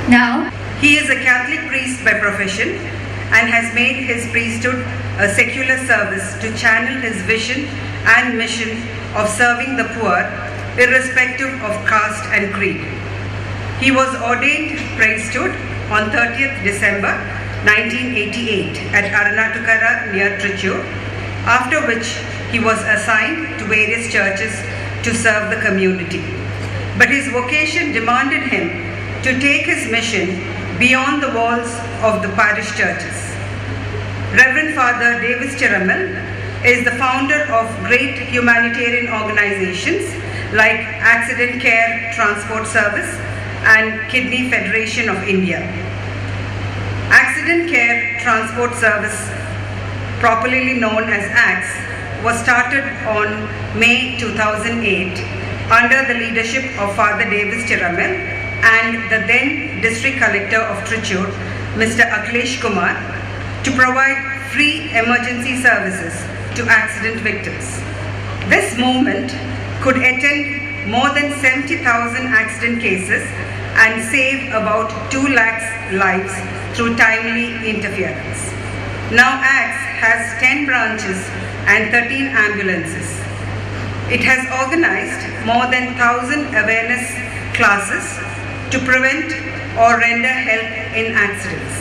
Now, he is a Catholic priest by profession and has made his priesthood a secular service to channel his vision and mission of serving the poor, irrespective of caste and creed. He was ordained priesthood on 30th December 1988 at Aranatukara near Trichur, after which he was assigned to various churches to serve the community. But his vocation demanded him to take his mission beyond the walls of the parish churches. Reverend Father Davis Chiramal is the founder of great humanitarian organizations like Accident Care Transport Service and Kidney Federation of India. Accident Care Transport Service, popularly known as ACTS, was started on May 2008 under the leadership of Father Davis Chiramal and the then District Collector of Trichur, Mr. Akhilesh Kumar, to provide free emergency services to accident victims. This movement could attend more than 70,000 accident cases and save about 2 lakhs lives through timely interference. Now ACTS has 10 branches and 13 ambulances. It has organized more than 1,000 awareness classes to prevent or render help in accidents.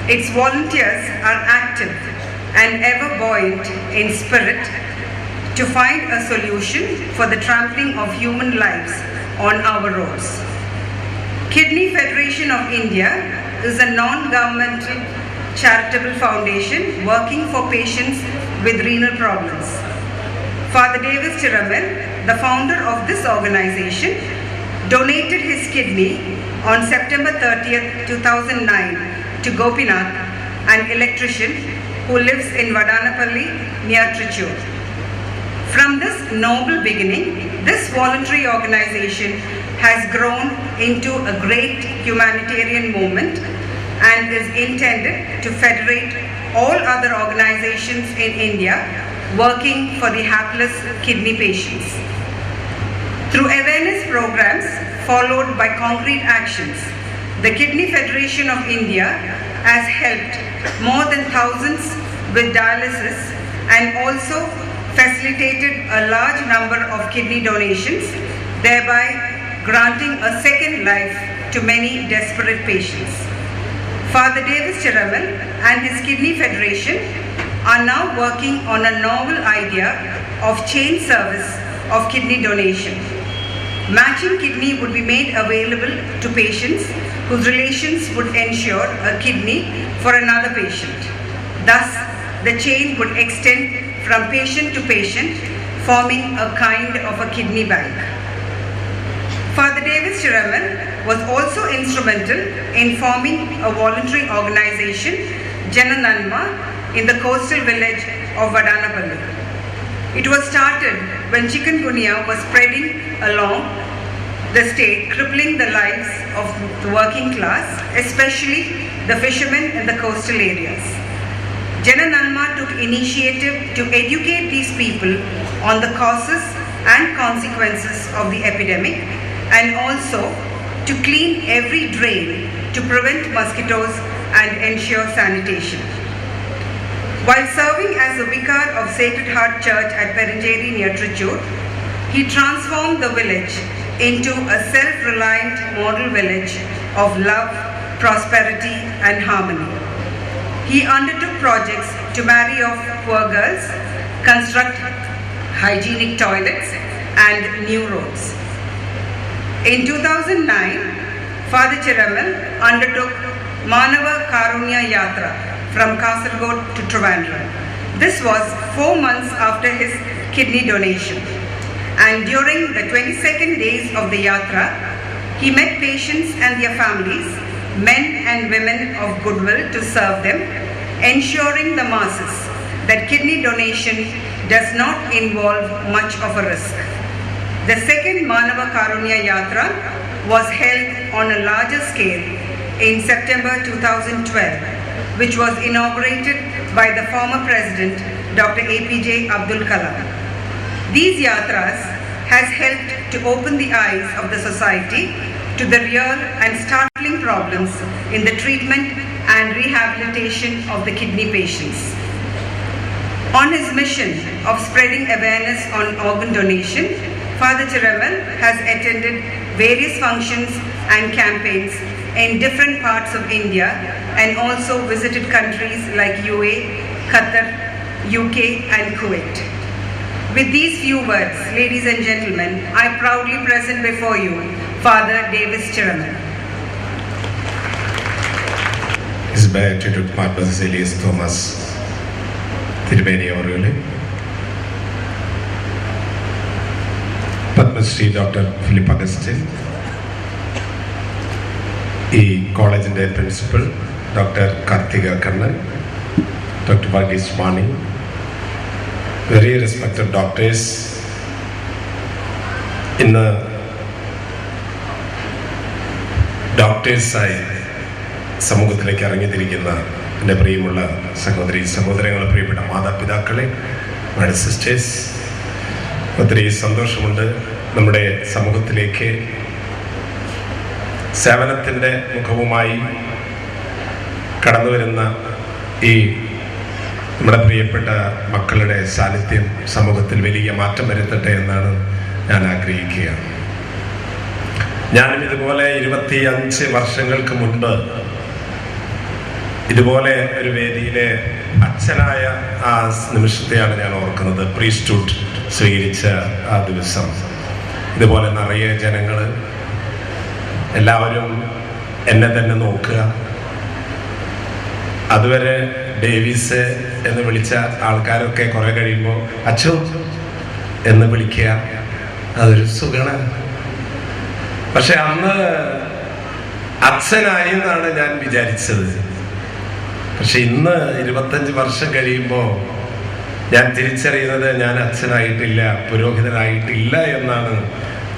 Its volunteers are active and ever buoyant in spirit to find a solution for the trampling of human lives on our roads. Kidney Federation of India is a non-governmental charitable foundation working for patients with renal problems. Father Davis Chiramal, the founder of this organization, donated his kidney on September 30th, 2009 to Gopinath, an electrician who lives in Vadanapalli near Trichur. From this noble beginning, this voluntary organization has grown into a great humanitarian movement and is intended to federate all other organizations in India working for the hapless kidney patients. Through awareness programs followed by concrete actions, the Kidney Federation of India has helped more than thousands with dialysis and also facilitated a large number of kidney donations, thereby granting a second life to many desperate patients. Father Davis Chiramal and his Kidney Federation are now working on a novel idea of chain service of kidney donation. Matching kidney would be made available to patients whose relations would ensure a kidney for another patient. Thus, the chain would extend from patient to patient, forming a kind of a kidney bank. Father Davis Chiramal was also instrumental in forming a voluntary organization, Jana Nanma, in the coastal village of Vadanapalli. It was started when chikungunya was spreading along the state, crippling the lives of the working class, especially the fishermen in the coastal areas. Jana Nanma took initiative to educate these people on the causes and consequences of the epidemic and also to clean every drain to prevent mosquitoes and ensure sanitation. While serving as the vicar of Sacred Heart Church at Peranjeri near Trichur, he transformed the village into a self-reliant model village of love, prosperity and harmony. He undertook projects to marry off poor girls, construct hygienic toilets and new roads. In 2009, Father Chiramal undertook Manava Karunya Yatra from Kasaragod to Trivandrum. This was 4 months after his kidney donation. And during the 22nd days of the Yatra, he met patients and their families, men and women of goodwill to serve them, ensuring the masses that kidney donation does not involve much of a risk. The second Manava Karunya Yatra was held on a larger scale in September 2012, which was inaugurated by the former President, Dr. APJ Abdul Kalam. These yatras has helped to open the eyes of the society to the real and startling problems in the treatment and rehabilitation of the kidney patients. On his mission of spreading awareness on organ donation, Father Chiramal has attended various functions and campaigns in different parts of India and also visited countries like UAE, Qatar, UK and Kuwait. With these few words, ladies and gentlemen, I proudly present before you Father Davis Chiramal. His Beatitude Marcus Elias Thomas Tirumeni അവരുടെ Padmashri doctor Philip Augustine, ഈ കോളേജിൻ്റെ principal doctor Karthika Kannan, doctor Varghese Vani, very respected doctors, ഇന്ന് ഡോക്ടേഴ്സായി സമൂഹത്തിലേക്ക് ഇറങ്ങിത്തിരിക്കുന്ന എൻ്റെ പ്രിയമുള്ള സഹോദരി സഹോദരങ്ങളെ, പ്രിയപ്പെട്ട മാതാപിതാക്കളെ, മൈ സിസ്റ്റേഴ്സ്, ഒത്തിരി സന്തോഷമുണ്ട് നമ്മുടെ സമൂഹത്തിലേക്ക് സേവനത്തിൻ്റെ മുഖവുമായി കടന്നു വരുന്ന ഈ നമ്മുടെ പ്രിയപ്പെട്ട മക്കളുടെ സാന്നിധ്യം സമൂഹത്തിൽ വലിയ മാറ്റം വരുത്തട്ടെ എന്നാണ് ഞാൻ ആഗ്രഹിക്കുക. ഞാനും ഇതുപോലെ 25 വർഷങ്ങൾക്ക് മുൻപ് ഇതുപോലെ ഒരു വേദിയിലെ അച്ഛനായ ആ നിമിഷത്തെയാണ് ഞാൻ ഓർക്കുന്നത്. പ്രീസ്റ്റ്ഹുഡ് സ്വീകരിച്ച ആ ദിവസം ഇതുപോലെ നിറയെ ജനങ്ങൾ, എല്ലാവരും എന്നെ തന്നെ നോക്കുക. അതുവരെ ഡേവിസ് എന്ന് വിളിച്ച ആൾക്കാരൊക്കെ കുറെ കഴിയുമ്പോൾ അച്ചു എന്ന് വിളിക്കുക, അതൊരു സുഖമാണ്. പക്ഷെ അന്ന് അച്ഛനായി എന്നാണ് ഞാൻ വിചാരിച്ചത്. പക്ഷെ ഇന്ന് 25 വർഷം കഴിയുമ്പോൾ ഞാൻ തിരിച്ചറിയുന്നത് ഞാൻ അച്ഛനായിട്ടില്ല, പുരോഹിതനായിട്ടില്ല എന്നാണ്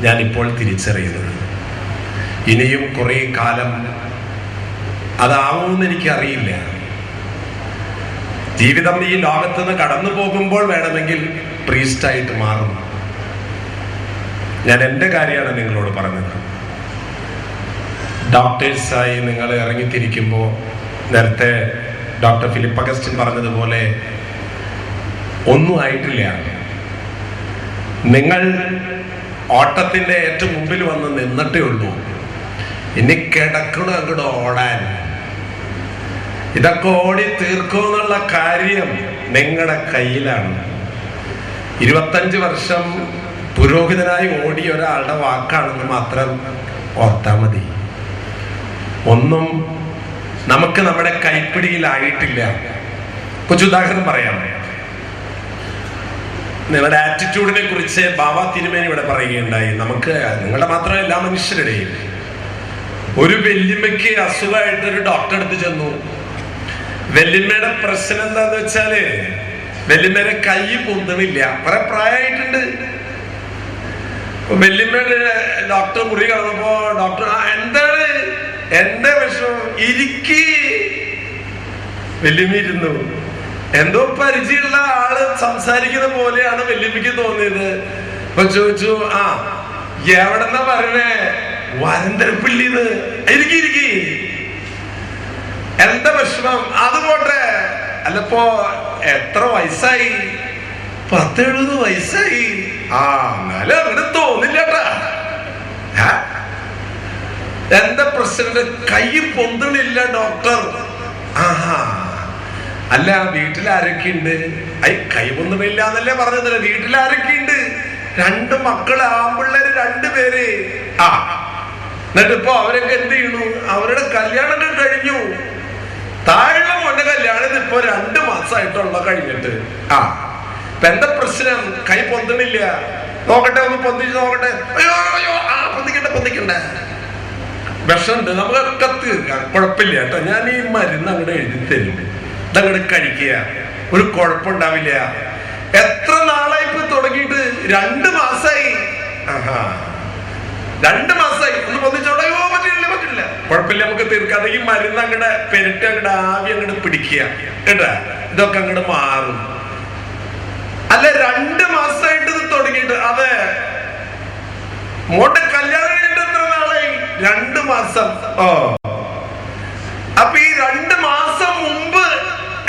ഞാനിപ്പോൾ തിരിച്ചറിയുന്നത്. ഇനിയും കുറേ കാലം അതാവുമെന്ന് എനിക്കറിയില്ല. ജീവിതം ഈ ലോകത്ത് നിന്ന് കടന്നു പോകുമ്പോൾ വേണമെങ്കിൽ പ്രീസ്റ്റായിട്ട് മാറും. ഞാൻ എൻ്റെ കാര്യമാണ് നിങ്ങളോട് പറഞ്ഞത്. ഡോക്ടേഴ്സായി നിങ്ങൾ ഇറങ്ങിത്തിരിക്കുമ്പോൾ, നേരത്തെ ഡോക്ടർ ഫിലിപ്പ് അഗസ്റ്റിൻ പറഞ്ഞതുപോലെ ഒന്നും ആയിട്ടില്ല. നിങ്ങൾ ഓട്ടത്തിൻ്റെ ഏറ്റവും മുമ്പിൽ വന്ന് നിന്നിട്ടേ ഉള്ളൂ. ഇനി കിടക്കണം അങ്ങോട്ട് ഓടാൻ. ഇതൊക്കെ ഓടി തീർക്കുമെന്നുള്ള കാര്യം നിങ്ങളുടെ കയ്യിലാണ്. 25 വർഷം പുരോഹിതനായി ഓടിയ ഒരാളുടെ വാക്കാണെന്ന് മാത്രം ഓർത്താൽ മതി. ഒന്നും നമുക്ക് നമ്മുടെ കൈപ്പിടിയിലായിട്ടില്ല. കൊച്ചുദാഹരണം പറയാം. നിങ്ങളുടെ ആറ്റിറ്റ്യൂഡിനെ കുറിച്ച് ബാബ തിരുമേനി ഇവിടെ പറയുകയുണ്ടായി. നമുക്ക്, നിങ്ങളുടെ മാത്രമല്ല എല്ലാ മനുഷ്യരുടെയും, ഒരു വല്യമ്മയ്ക്ക് അസുഖമായിട്ടൊരു ഡോക്ടറെ അടുത്ത് ചെന്നു. വല്യമ്മയുടെ പ്രശ്നം എന്താന്ന് വെച്ചാല് വല്യമ്മയുടെ കൈ പൊന്തണില്ല, കുറെ പ്രായമായിട്ടുണ്ട്. വല്യമ്മയുടെ ഡോക്ടർ മുറി കടന്നപ്പോ ഡോക്ടർ എന്താണ് എന്റെ വിഷമം, ഇരിക്കി. വല്യമ്മ ഇരുന്നു. എന്തോ പരിചയമുള്ള ആള് സംസാരിക്കുന്ന പോലെയാണ് വല്യമ്മയ്ക്ക് തോന്നിയത്. അപ്പൊ ചോദിച്ചു, ആ എവിടെന്നാ പറഞ്ഞേ? വരന്തരപ്പിള്ളിന്ന്. ഇരിക്കി. എന്താ വിഷമം? അത് പോട്ടെ, അല്ലപ്പോ എത്ര വയസ്സായി? 70 വയസ്സായി. ആ എന്നാലും അങ്ങനെ തോന്നില്ലട്ടാ. എന്താ പ്രശ്നം? കൈ പൊന്തണില്ല ഡോക്ടർ. ആഹാ, അല്ല വീട്ടിൽ ആരൊക്കെ ഉണ്ട്? കൈ പൊന്തണില്ല എന്നല്ലേ പറഞ്ഞതല്ലേ. വീട്ടിൽ ആരൊക്കെ ഉണ്ട്? 2 മക്കള്, ആമ്പിള്ളേര് 2 പേര്. ആ, എന്നിട്ട് ഇപ്പൊ അവരൊക്കെ എന്ത് ചെയ്യണു? അവരുടെ കല്യാണം കഴിഞ്ഞു. താഴെ മോന്റെ കല്യാണം ഇപ്പൊ 2 മാസമായിട്ടുള്ള കഴിഞ്ഞിട്ട്. ആ, ഇപ്പൊ എന്താ പ്രശ്നം? കൈ പൊന്തണില്ല. നോക്കട്ടെ, ഒന്ന് പൊന്തിച്ച് നോക്കട്ടെ. അയ്യോ, ആ പൊന്തിക്കണ്ട. വിഷമുണ്ട്, നമുക്കൊക്കെ തീർക്കാം, കുഴപ്പമില്ല കേട്ടോ. ഞാൻ ഈ മരുന്ന് അങ്ങോട്ട് എഴുതി തരും, ഇതങ്ങോട്ട് കഴിക്കുക, ഒരു കുഴപ്പമുണ്ടാവില്ല. എത്ര നാളായി ഇപ്പൊ തുടങ്ങിയിട്ട്? 2 മാസമായി. ആഹാ, 2 മാസമായി. ഒന്ന് പൊന്തിച്ചോളൂ. പറ്റില്ല, കുഴപ്പമില്ല, നമുക്ക് തീർക്കാതെ ഈ മരുന്ന് അങ്ങടെ പെരട്ട് അങ്ങടെ ആവി അങ്ങോട്ട് പിടിക്കുക കേട്ടാ, ഇതൊക്കെ അങ്ങോട്ട് മാറും. അല്ല 2 മാസമായിട്ട് ഇത് തുടങ്ങിയിട്ട്. അതെ, മോന്റെ കല്യാണം കഴിഞ്ഞിട്ട് എത്ര നാളായി? 2 മാസം. അപ്പൊ ഈ 2 മാസം മുമ്പ്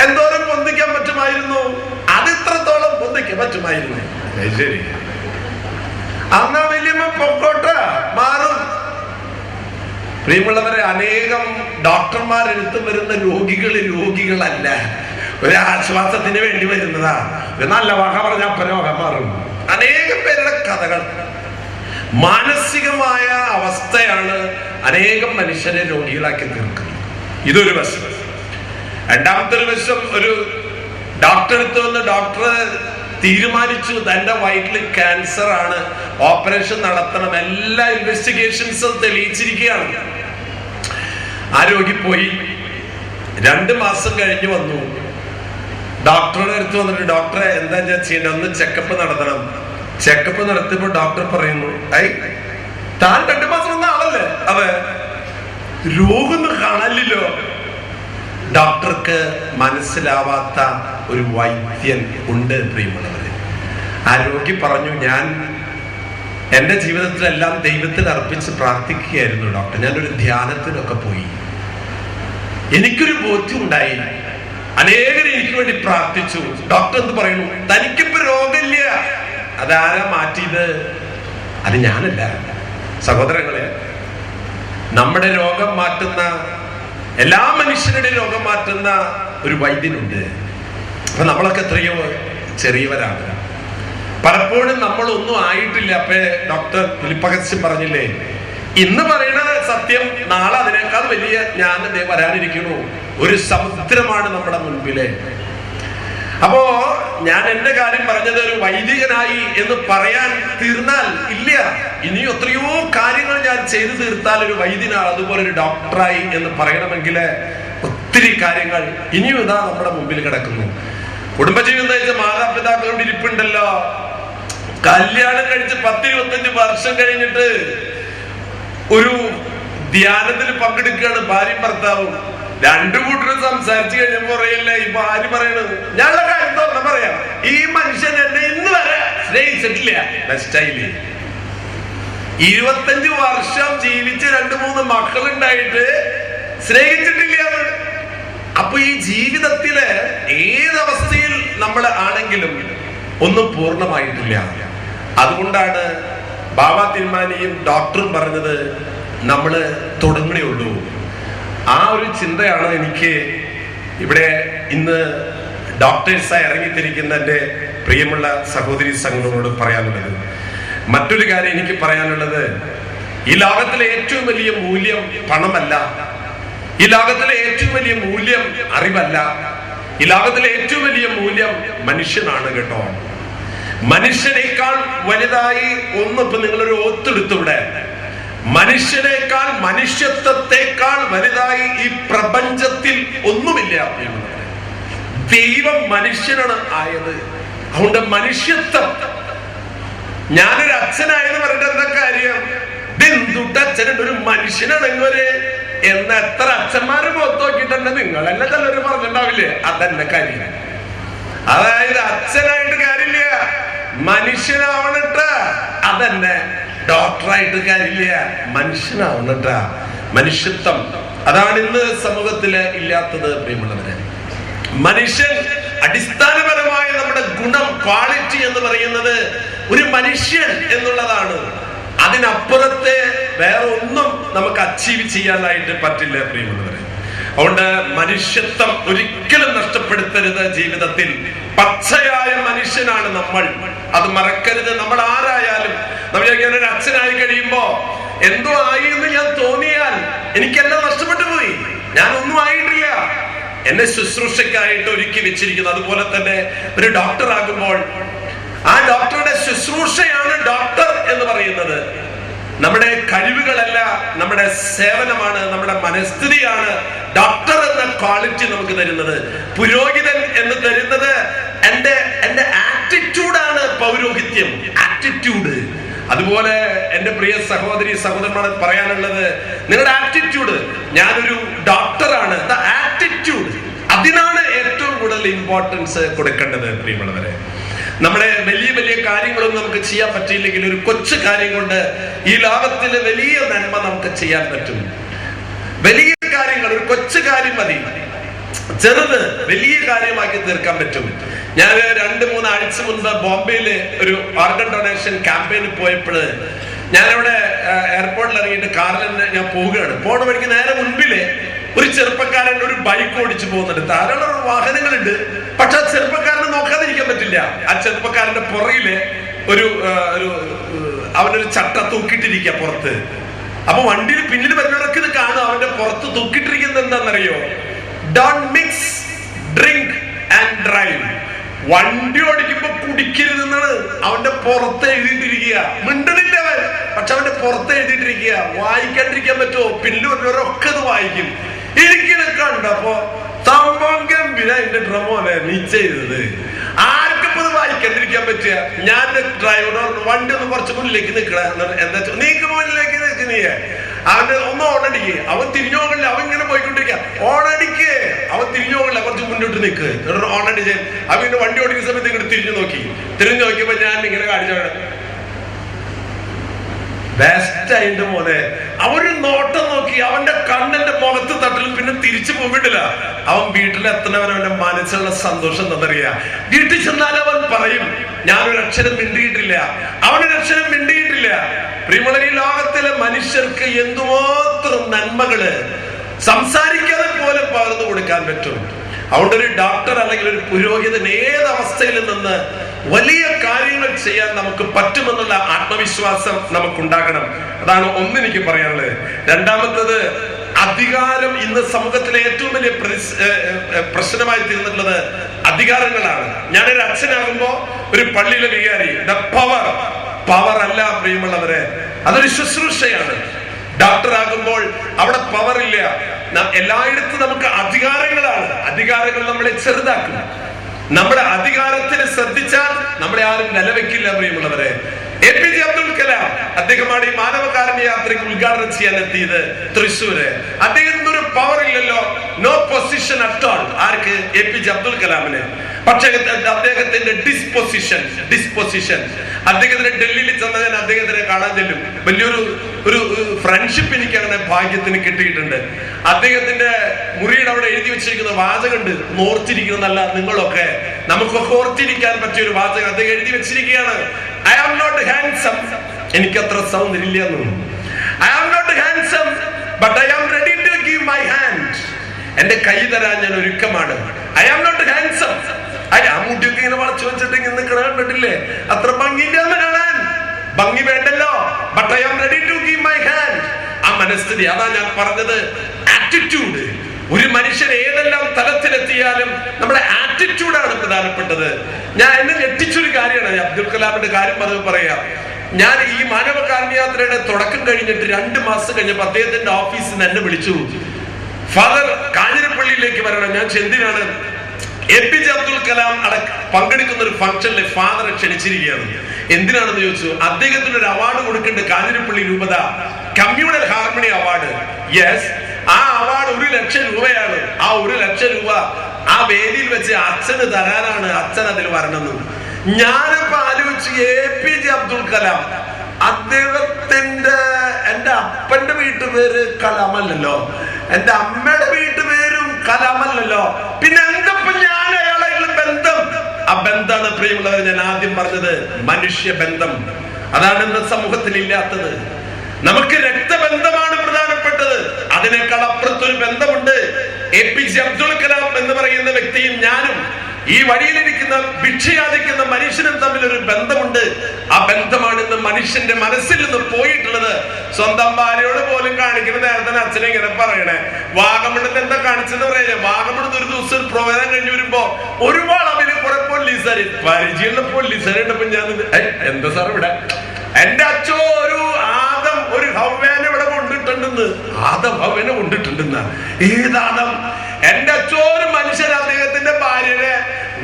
എന്തോരം പൊന്തിക്കാൻ പറ്റുമായിരുന്നു? അത് ഇത്രത്തോളം പൊന്തിക്കാൻ പറ്റുമായിരുന്നു. ശരി, അന്നാ വലിയമ്മ പൊക്കോട്ട മാറും. പ്രിയമുള്ളവരെ, അനേകം ഡോക്ടർമാർ എടുത്തു വരുന്ന രോഗികളല്ല, ഒരു ആശ്വാസത്തിന് വേണ്ടി വരുന്നതാ. നല്ല വക പറഞ്ഞ അപ്പ രോഗം മാറും. അനേകം പേരുടെ കഥകൾ, മാനസികമായ അവസ്ഥയാണ് അനേകം മനുഷ്യരെ രോഗികളാക്കി തീർക്കുന്നത്. ഇതൊരു വശം. രണ്ടാമത്തെ ഒരു വശം, ഒരു ഡോക്ടർ അടുത്ത് വന്ന് ഡോക്ടർ തീരുമാനിച്ചു തന്റെ വയറ്റിൽ ക്യാൻസർ ആണ്, ഓപ്പറേഷൻ നടത്തണം, എല്ലാ ഇൻവെസ്റ്റിഗേഷൻസും തെളിയിച്ചിരിക്കുകയാണ്. ആ രോഗി പോയി 2 മാസം കഴിഞ്ഞ് വന്നു. ഡോക്ടറുടെ അടുത്ത് വന്നിട്ട്, ഡോക്ടറെ എന്താ ഞാൻ ചെയ്യേണ്ടത്, ഒന്ന് ചെക്കപ്പ് നടത്തണം. ചെക്കപ്പ് നടത്തിയപ്പോൾ ഡോക്ടർ പറയുന്നു, താൻ 2 മാസം വന്ന ആളല്ലേ? അതെ. രോഗമൊന്നും കാണാനില്ലല്ലോ. ഡോക്ടർക്ക് മനസ്സിലാവാത്ത ഒരു വൈദ്യൻ ഉണ്ട് പ്രിയമുള്ളവരെ. ആ രോഗി പറഞ്ഞു, ഞാൻ എൻ്റെ ജീവിതത്തിലെല്ലാം ദൈവത്തിൽ അർപ്പിച്ച് പ്രാർത്ഥിക്കുകയായിരുന്നു ഡോക്ടർ. ഞാനൊരു ധ്യാനത്തിനൊക്കെ പോയി, എനിക്കൊരു ബോധ്യം ഉണ്ടായി, അനേകരെ എനിക്ക് വേണ്ടി പ്രാർത്ഥിച്ചു. ഡോക്ടർ എന്ത് പറയുന്നു, തനിക്കിപ്പോ രോഗമില്ല. അതാരാ മാറ്റിയത്? അത് ഞാനല്ല. സഹോദരങ്ങളെ, നമ്മുടെ രോഗം മാറ്റുന്ന, എല്ലാ മനുഷ്യരുടെയും രോഗം മാറ്റുന്ന ഒരു വൈദ്യനുണ്ട്. അപ്പൊ നമ്മളൊക്കെ എത്രയോ ചെറിയവരാണ്. പലപ്പോഴും നമ്മളൊന്നും ആയിട്ടില്ല. അപ്പൊ ഡോക്ടർ ഫിലിപ്പകസ്യം പറഞ്ഞില്ലേ, ഇന്ന് പറയുന്ന സത്യം നാളെ അതിനേക്കാൾ വലിയ ഞാൻ വരാനിരിക്കുന്നു. ഒരു സമുദ്രമാണ് നമ്മുടെ മുൻപിലെ. അപ്പോ ഞാൻ എന്റെ കാര്യം പറഞ്ഞത് ഒരു വൈദികനായി എന്ന് പറയാൻ തീർന്നാൽ ഇല്ല, ഇനിയും എത്രയോ കാര്യങ്ങൾ ഞാൻ ചെയ്തു തീർത്താൽ ഒരു വൈദ്യനാണ്, അതുപോലെ ഒരു ഡോക്ടറായി എന്ന് പറയണമെങ്കിൽ ഒത്തിരി കാര്യങ്ങൾ ഇനിയും ഇതാ നമ്മുടെ മുമ്പിൽ കിടക്കുന്നു. കുടുംബജീവിതം നയിച്ച മാതാപിതാക്കളോട് ഇരിപ്പുണ്ടല്ലോ. കല്യാണം കഴിച്ച് 10-25 വർഷം കഴിഞ്ഞിട്ട് ഒരു ധ്യാനത്തിൽ പങ്കെടുക്കുകയാണ് ഭാര്യയും ഭർത്താവും. 2 കൂട്ടരും സംസാരിച്ചു കഴിഞ്ഞപ്പോ പറയല്ലേ, ഈ ഭാര്യ പറയണത്, ഞങ്ങളുടെ കാര്യം തുറന്ന് പറയാം, ഈ മനുഷ്യൻ എന്നെ ഇന്ന് വരെ സ്നേഹിച്ചിട്ടില്ല. ബെസ്റ്റായില്ലേ? 25 വർഷം ജീവിച്ച് 2-3 മക്കളുണ്ടായിട്ട് സ്നേഹിച്ചിട്ടില്ല. അപ്പൊ ഈ ജീവിതത്തില് ഏതവസ്ഥയിൽ നമ്മൾ ആണെങ്കിലും ഒന്നും പൂർണ്ണമായിട്ടില്ല. അതുകൊണ്ടാണ് ബാബ തിരുമാനിയും ഡോക്ടറും പറഞ്ഞത്, നമ്മള് തുടങ്ങണേ ഉള്ളൂ. ആ ഒരു ചിന്തയാണ് എനിക്ക് ഇവിടെ ഇന്ന് ഡോക്ടേഴ്സായി ഇറങ്ങിത്തിരിക്കുന്ന എൻ്റെ പ്രിയമുള്ള സഹോദരി സംഘങ്ങളോട് പറയാനുള്ളത്. മറ്റൊരു കാര്യം എനിക്ക് പറയാനുള്ളത്, ഈ ലോകത്തിലെ ഏറ്റവും വലിയ മൂല്യം പണമല്ല, ഈ ലോകത്തിലെ ഏറ്റവും വലിയ മൂല്യം അറിവല്ല, ഈ ലോകത്തിലെ ഏറ്റവും വലിയ മൂല്യം മനുഷ്യനാണ് കേട്ടോ. മനുഷ്യനേക്കാൾ വലുതായി ഇപ്പൊ നിങ്ങളൊരു ഒത്തെടുത്തൂടെ, മനുഷ്യനേക്കാൾ, മനുഷ്യത്വത്തെക്കാൾ വലുതായി ഈ പ്രപഞ്ചത്തിൽ ഒന്നുമില്ല. ദൈവം മനുഷ്യനാണ് ആയത്. അതുകൊണ്ട് മനുഷ്യത്വം, ഞാനൊരു അച്ഛനായെന്ന് പറഞ്ഞിട്ട് എന്താ കാര്യം? അച്ഛനുണ്ട്, ഒരു മനുഷ്യനാണെങ്കില് എന്ന് എത്ര അച്ഛന്മാര് മുഖത്ത് നോക്കിയിട്ടുണ്ട്. നിങ്ങളെന്നെ ചിലര് പറഞ്ഞിട്ടുണ്ടാവില്ലേ? അതന്നെ കാര്യം. അതായത് അച്ഛനായിട്ട് കാര്യമില്ല, മനുഷ്യനാവണട്ട. അതന്നെ ഡോക്ടറായിട്ട് കാര്യമില്ല, മനുഷ്യനാവണട്ട. മനുഷ്യത്വം, അതാണ് ഇന്ന് സമൂഹത്തില് ഇല്ലാത്തത് പ്രിയമുള്ളവരെ. മനുഷ്യൻ, അടിസ്ഥാനപരമായ നമ്മുടെ ഗുണം, ക്വാളിറ്റി എന്ന് പറയുന്നത് ഒരു മനുഷ്യൻ എന്നുള്ളതാണ്. അതിനപ്പുറത്തെ വേറെ ഒന്നും നമുക്ക് അച്ചീവ് ചെയ്യാനായിട്ട് പറ്റില്ല പ്രിയമുള്ളവരെ. അതുകൊണ്ട് മനുഷ്യത്വം ഒരിക്കലും നഷ്ടപ്പെടുത്തരുത് ജീവിതത്തിൽ. പച്ചയായ മനുഷ്യനാണ് നമ്മൾ, അത് മറക്കരുത്. നമ്മൾ ആരായാലും, നമ്മൾ ഒരു അച്ഛനായി കഴിയുമ്പോ എന്തോ ആയി എന്ന് ഞാൻ തോന്നിയാൽ എനിക്കെല്ലാം നഷ്ടപ്പെട്ടു പോയി, ഞാനൊന്നും ആയിട്ടില്ല. എന്നെ ശുശ്രൂഷയ്ക്കായിട്ട് ഒരുക്കി വെച്ചിരിക്കുന്നു. അതുപോലെ തന്നെ ഒരു ഡോക്ടർ ആകുമ്പോൾ ആ ഡോക്ടറുടെ ശുശ്രൂഷയാണ് ഡോക്ടർ എന്ന് പറയുന്നത്. നമ്മുടെ കഴിവുകളല്ല, നമ്മുടെ സേവനമാണ്, നമ്മുടെ മനസ്ഥിതിയാണ് ഡോക്ടർ എന്ന ക്വാളിറ്റി നമുക്ക് തരുന്നത്. പുരോഹിതൻ എന്ന് തരുന്നത് എന്റെ ആറ്റിറ്റ്യൂഡാണ് പൗരോഹിത്യം, ആറ്റിറ്റ്യൂഡ്. അതുപോലെ എന്റെ പ്രിയ സഹോദരി സഹോദരന്മാർ പറയാനുള്ളത്, നിങ്ങളുടെ ആറ്റിറ്റ്യൂഡ്. ഞാനൊരു ഡോക്ടറാണ്, ആറ്റിറ്റ്യൂഡ്, അതിനാണ് ഏറ്റവും കൂടുതൽ ഇമ്പോർട്ടൻസ് കൊടുക്കേണ്ടത് പ്രിയമുള്ളവരെ. നമ്മുടെ വലിയ വലിയ കാര്യങ്ങളൊന്നും നമുക്ക് ചെയ്യാൻ പറ്റിയില്ലെങ്കിൽ ഒരു കൊച്ചു കാര്യം കൊണ്ട് ഈ ലോകത്തിലെ വലിയ നന്മ നമുക്ക് ചെയ്യാൻ പറ്റും. വലിയ കാര്യങ്ങൾ, ഒരു കൊച്ചു കാര്യം മതി, ചെറുത് വലിയ കാര്യമാക്കി തീർക്കാൻ പറ്റും. ഞാൻ 2-3 ആഴ്ച മുൻപ് ബോംബെയില് ഒരു ഓർഗൻ ഡൊണേഷൻ ക്യാമ്പയിന് പോയപ്പോൾ ഞാനവിടെ എയർപോർട്ടിൽ ഇറങ്ങിയിട്ട് കാറിൽ ഞാൻ പോവുകയാണ്. പോണ വഴിക്ക് നേരെ മുൻപില് ഒരു ചെറുപ്പക്കാരൻ ഒരു ബൈക്ക് ഓടിച്ചു പോകുന്നുണ്ട്. ധാരാളം വാഹനങ്ങളുണ്ട്, പക്ഷെ ആ ചെറുപ്പക്കാരനെ നോക്കാതിരിക്കാൻ പറ്റില്ല. ആ ചെറുപ്പക്കാരന്റെ പുറകില് അവനൊരു ചട്ട തൂക്കിയിട്ടിരിക്കുക പുറത്ത്. അപ്പൊ വണ്ടിയിൽ പിന്നിൽ വരുന്നവർക്ക് ഇത് കാണും, അവന്റെ പുറത്ത് തൂക്കിയിട്ടിരിക്കുന്നത് എന്താണെന്നറിയോ? Don't mix drink and drive. വണ്ടി ഓടിക്കുമ്പോ കുടിക്കരുതെന്നാണ് അവന്റെ പുറത്ത് എഴുതിയിട്ടിരിക്കുക. മിണ്ടണില്ല അവൻ, പക്ഷെ അവന്റെ പുറത്ത് എഴുതിയിട്ടിരിക്കുക. വായിക്കാണ്ടിരിക്കാൻ പറ്റുമോ? പിന്നിൽ വരുന്നവരൊക്കെ അത് വായിക്കും. എനിക്കിത് കണ്ടപ്പോ സംഭവം ഗംഭീര. എന്റെ ഡ്രമോനെ നീ ചെയ്തത് ആർക്കിപ്പോ ഇത് വായിക്കാണ്ടിരിക്കാൻ പറ്റുക? ഞാൻ ഡ്രൈവറോട് വണ്ടി ഒന്ന് കുറച്ച് മുന്നിലേക്ക് നിൽക്കണ, എന്താ നീക്ക് മുന്നിലേക്ക് നിൽക്ക്, നീ അവന്റെ ഒന്ന് ഓണടിക്ക്. അവൻ തിരിഞ്ഞു പോകണില്ല, അവൻ ഇങ്ങനെ പോയിക്കൊണ്ടിരിക്കുക. ഓണടിക്ക്, അവൻ തിരിഞ്ഞു പോകണില്ല, കുറച്ച് മുന്നോട്ട് നിൽക്ക്, ഓണടിച്ച്. അവൻ ഇങ്ങനെ വണ്ടി ഓടിക്കുന്ന സമയത്ത് ഇങ്ങോട്ട് തിരിഞ്ഞു നോക്കിയപ്പോ ഞാൻ ഇങ്ങനെ കാണിച്ചാണ് ബെസ്റ്റ് മോനെ. അവര് നോട്ടം നോക്കി, അവന്റെ കണ്ണിന്റെ മുഖത്ത് തട്ടലും പിന്നെ തിരിച്ചു പോയിട്ടില്ല. അവൻ വീട്ടിലെത്തണവൻ അവന്റെ മനസ്സിലുള്ള സന്തോഷം എന്താണെന്നറിയാ? വീട്ടിൽ ചെന്നാൽ അവൻ പറയും ഞാനൊരു അക്ഷരം മിണ്ടിയിട്ടില്ല, അവനൊരു അക്ഷരം മിണ്ടിയിട്ടില്ല. പ്രിയമുള്ള ഈ ലോകത്തിലെ മനുഷ്യർക്ക് എന്തുമാത്രം നന്മകള് സംസാരിക്കാതെ പോലെ പകർന്നു കൊടുക്കാൻ പറ്റും. അതുകൊണ്ട് ഒരു ഡോക്ടർ അല്ലെങ്കിൽ ഒരു പുരോഹിതൻ ഏത് അവസ്ഥയിൽ നിന്ന് വലിയ കാര്യങ്ങൾ ചെയ്യാൻ നമുക്ക് പറ്റുമെന്നുള്ള ആത്മവിശ്വാസം നമുക്കുണ്ടാകണം. അതാണ് ഒന്നെനിക്ക് പറയാനുള്ളത്. രണ്ടാമത്തത്, അധികാരം ഇന്ന് സമൂഹത്തിലെ ഏറ്റവും വലിയ പ്രശ്നമായി തീർന്നിട്ടുള്ളത് അധികാരങ്ങളാണ്. ഞാനൊരു അച്ഛനാകുമ്പോ ഒരു പള്ളിയിലെ വികാരി, പവർ അല്ല പ്രിയമുള്ളവരെ, അതൊരു ശുശ്രൂഷയാണ്. ഡോക്ടർ ആകുമ്പോൾ അവിടെ പവർ ഇല്ല. എല്ലായിടത്തും നമുക്ക് അധികാരങ്ങളാണ്. അധികാരങ്ങൾ നമ്മളെ ചെറുതാക്കും. നമ്മുടെ അധികാരത്തിന് ശ്രദ്ധിച്ചാൽ നമ്മളെ ആരും നിലവെക്കില്ല പ്രിയമുള്ളവരെ. APJ അബ്ദുൽ കലാം അദ്ദേഹമാണ് ഈ മാനവകാരുണ്യ യാത്രയ്ക്ക് ഉദ്ഘാടനം ചെയ്യാൻ എത്തിയത് തൃശ്ശൂര്. അദ്ദേഹത്തിന് ഒരു പവർ ഇല്ലല്ലോ, നോ പൊസിഷൻ അറ്റ് ഓൾ. ആർക്ക്? APJ അബ്ദുൽ കലാമിന്. പക്ഷേ അദ്ദേഹത്തിന്റെ ഡിസ്പൊസിഷൻ അദ്ദേഹത്തിന് ഡൽഹിയിൽ ചെന്ന ഞാൻ അദ്ദേഹത്തിനെ കാണാൻ ചെല്ലും. വലിയൊരു ഫ്രണ്ട്ഷിപ്പ് എനിക്ക് അങ്ങനെ ഭാഗ്യത്തിന് കിട്ടിയിട്ടുണ്ട്. അദ്ദേഹത്തിന്റെ മുറിയുടെ അവിടെ എഴുതി വെച്ചിരിക്കുന്ന വാചകമുണ്ട്, ഓർത്തിരിക്കുന്നതല്ല നിങ്ങളൊക്കെ, നമുക്കൊക്കെ ഓർത്തിരിക്കാൻ പറ്റിയ ഒരു വാചകം അദ്ദേഹം എഴുതി വെച്ചിരിക്കുകയാണ്. I am not handsome. എനിക്കത്ര സൗന്ദര്യമില്ല എന്നും. I am not handsome, but I am ready to give my hand. എന്റെ കൈ തരാൻ ഞാൻ ഒരുക്കമാണ്. I am not handsome. ആ മുടിയൊക്കെ ഇങ്ങനെ വളച്ചു വെച്ചിട്ടെങ്കിൽ നിൽക്കണ കണ്ടിട്ടില്ലേ? അത്ര ഭംഗിയില്ലാന്ന് കാണാൻ. ഭംഗി വേണ്ടല്ലോ, but I am ready to give my hand. ആ മനസ്ഥിതി, അതാ ഞാൻ പറഞ്ഞത്, ആറ്റിറ്റ്യൂഡ്. ഒരു മനുഷ്യൻ ഏതെല്ലാം തലത്തിലെത്തിയാലും നമ്മുടെ ആറ്റിറ്റ്യൂഡാണ് പ്രധാനപ്പെട്ടത്. ഞാൻ എന്നെ ഞെട്ടിച്ചൊരു കാര്യമാണ് അബ്ദുൽ കലാമിന്റെ കാര്യം പറയാം. ഞാൻ ഈ മാനവകാരുണ്യയാത്രയുടെ തുടക്കം കഴിഞ്ഞിട്ട് 2 മാസം കഴിഞ്ഞപ്പോൾ അദ്ദേഹത്തിന്റെ ഓഫീസിൽ നിന്ന് എന്നെ വിളിച്ചു, ഫാദർ കാഞ്ഞിരപ്പള്ളിയിലേക്ക് വരണം. ഞാൻ എന്തിനാണ്? APJ അബ്ദുൽ കലാം പങ്കെടുക്കുന്ന ഒരു ഫംഗ്ഷനിൽ ഫാദറെ ക്ഷണിച്ചിരിക്കുകയാണ്. എന്തിനാണെന്ന് ചോദിച്ചു. അദ്ദേഹത്തിന് ഒരു അവാർഡ് കൊടുക്കുന്നുണ്ട് കാഞ്ഞിരപ്പള്ളി രൂപത, കമ്മ്യൂണൽ ഹാർമണി അവാർഡ്. യെസ്, ആ അവാർഡ് 1 ലക്ഷം രൂപയാണ്. ആ 1 ലക്ഷം രൂപ ആ വേദിയിൽ വെച്ച് അച്ഛന് തരാനാണ്. അച്ഛൻ അതിൽ വരണമെന്ന് ഞാനിപ്പോ ആലോചിച്ചു. APJ അബ്ദുൽ കലാം, അദ്ദേഹത്തിന്റെ, എന്റെ അപ്പന്റെ വീട്ടുപേര് കലാമല്ലല്ലോ, എന്റെ അമ്മയുടെ വീട്ടുപേരും കലാമല്ലല്ലോ, പിന്നെ എന്തപ്പം ഞാൻ അയാളായിട്ടുള്ള ബന്ധം? ആ ബന്ധമാണ് പ്രിയമുള്ളവർ ഞാൻ ആദ്യം പറഞ്ഞത്, മനുഷ്യ ബന്ധം. അതാണ് ഇന്ന് സമൂഹത്തിൽ ഇല്ലാത്തത്. നമുക്ക് രക്തബന്ധമാണ് പ്രധാനപ്പെട്ടത്, അതിനേക്കാൾ അപ്പുറത്തൊരു ബന്ധമുണ്ട്. APJ അബ്ദുൽ കലാം എന്ന് പറയുന്ന വ്യക്തിയും ഞാനും ഈ വഴിയിലിരിക്കുന്ന ഭിക്ഷയാചിക്കുന്ന മനുഷ്യനും തമ്മിൽ ഒരു ബന്ധമുണ്ട്. ആ ബന്ധമാണ് ഇന്ന് മനുഷ്യന്റെ മനസ്സിൽ നിന്ന് പോയിട്ടുള്ളത്. സ്വന്തം ഭാര്യയോട് പോലും കാണിക്കുന്ന നേരത്തെ അച്ഛനെ ഇങ്ങനെ പറയണേ. വാഗമണ്ണത്ത് എന്താ കാണിച്ചെന്ന് പറയാ? വാഗമണ്ണത്ത് ഒരു ദിവസം പ്രോഗ്രാം കഴിഞ്ഞ് വരുമ്പോ ഒരുപാട് അവര് കുറെ പോലീസുകാർ, പരിചയമുള്ള പോലീസുകാരുണ്ടപ്പോ ഞാൻ എന്താ സാർ ഇവിടെ? എന്റെ അച്ഛോ ഒരു ഹവ്വേനെ ഇവിടെ കൊണ്ടിട്ടുണ്ടെന്ന്. ആദം ഹവ്വേനെ കൊണ്ടിട്ടുണ്ടെന്ന? ഏതാദം? എന്റെ അച്ഛോ ഒരു മനുഷ്യൻ അദ്ദേഹത്തിന്റെ ഭാര്യനെ